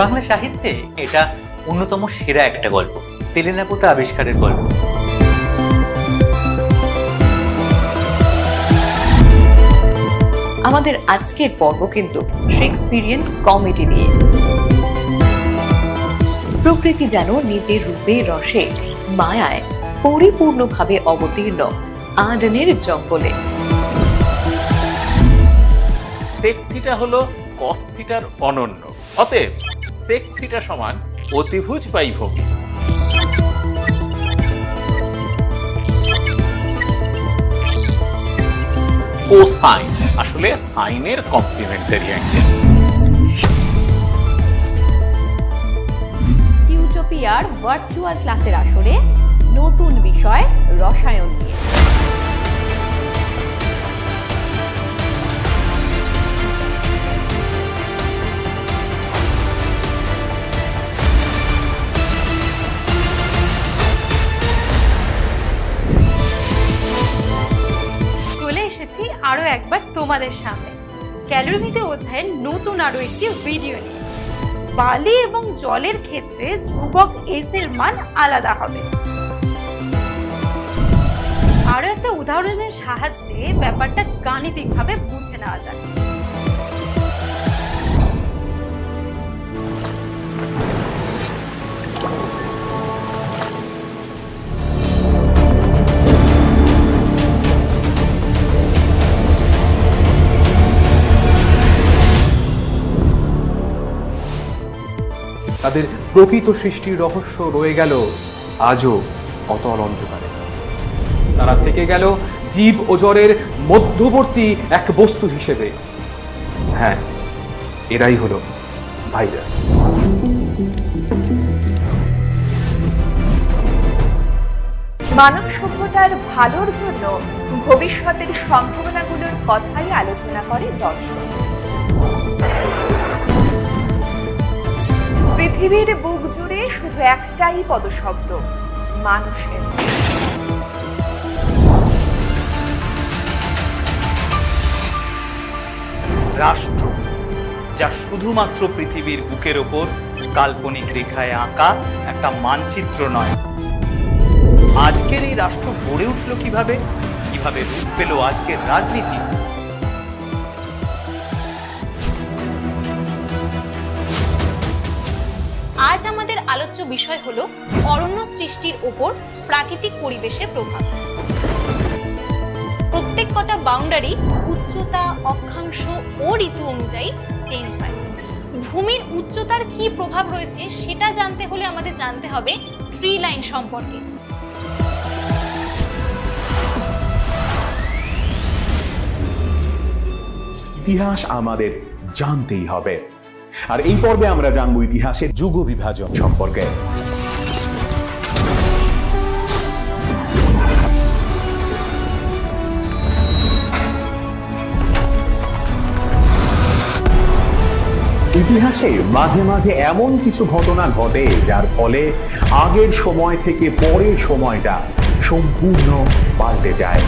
বাংলা সাহিত্যে এটা অন্যতম সেরা একটা গল্প, তেলেনাপোতা আবিষ্কারের গল্প। আমাদের আজকের পর্ব কিন্তু শেক্সপিরিয়ান কমেডি নিয়ে। প্রকৃতি যেন নিজের রূপে রসে মায়ায় পরিপূর্ণভাবে অবতীর্ণ আডেনের জঙ্গলে। সেক থিটা হলো কস থিটার অনন্য, অতএব সেক থিটা সমান অতিভুজ বাই ভূমি। কোসাইন আসলে সাইনের কমপ্লিমেন্টারি অ্যাঙ্গেল। টিউটোপিয়ার ভার্চুয়াল ক্লাসের আসরে নতুন বিষয় রসায়ন নিয়ে। চলে এসেছি আরো একবার তোমাদের সামনে ক্যালোরিমিতে অধ্যায়ের নতুন আরো একটি ভিডিও নিয়ে। বালি এবং জলের ক্ষেত্রে ধ্রুবক এস এর মান আলাদা হবে। আরো একটা উদাহরণের সাহায্যে ব্যাপারটা গাণিতিকভাবে বুঝে নেওয়া যায়। তাদের প্রকৃত সৃষ্টির রহস্য রয়ে গেল আজও অতল অন্ধকারে। তারা থেকে গেল জীব ও জড়ের মধ্যবর্তী এক বস্তু হিসেবে। হ্যাঁ, এরাই হলো ভাইরাস। মানব সভ্যতার ভালোর জন্য ভবিষ্যতের সম্ভাবনাগুলোর কথাই আলোচনা করে দর্শন। পৃথিবীর বুক জুড়ে শুধু একটাই পদশব্দ, মানুষের। রাষ্ট্র, যা শুধুমাত্র পৃথিবীর বুকের ওপর কাল্পনিক রেখায় আঁকা একটা মানচিত্র নয়। আজকের এই রাষ্ট্র গড়ে উঠল কিভাবে, কিভাবে রূপ পেল আজকের রাজনীতি। আজ আমাদের আলোচ্য বিষয় হলো অরণ্য সৃষ্টির উপর প্রাকৃতিক পরিবেশের প্রভাব। প্রত্যেক কটা বাউন্ডারি উচ্চতা, অক্ষাংশ ও ঋতু অনুযায়ী চেঞ্জ হয়। ভূমির উচ্চতার কি প্রভাব রয়েছে সেটা জানতে হলে আমাদের জানতে হবে ট্রি লাইন সম্পর্কে। ইতিহাস আমাদের জানতেই হবে, আর এই পর্বে আমরা জানবো ইতিহাসের যুগ বিভাজন সম্পর্কে। ইতিহাসে মাঝে মাঝে এমন কিছু ঘটনা ঘটে যার ফলে আগের সময় থেকে পরের সময়টা সম্পূর্ণ পাল্টে যায়।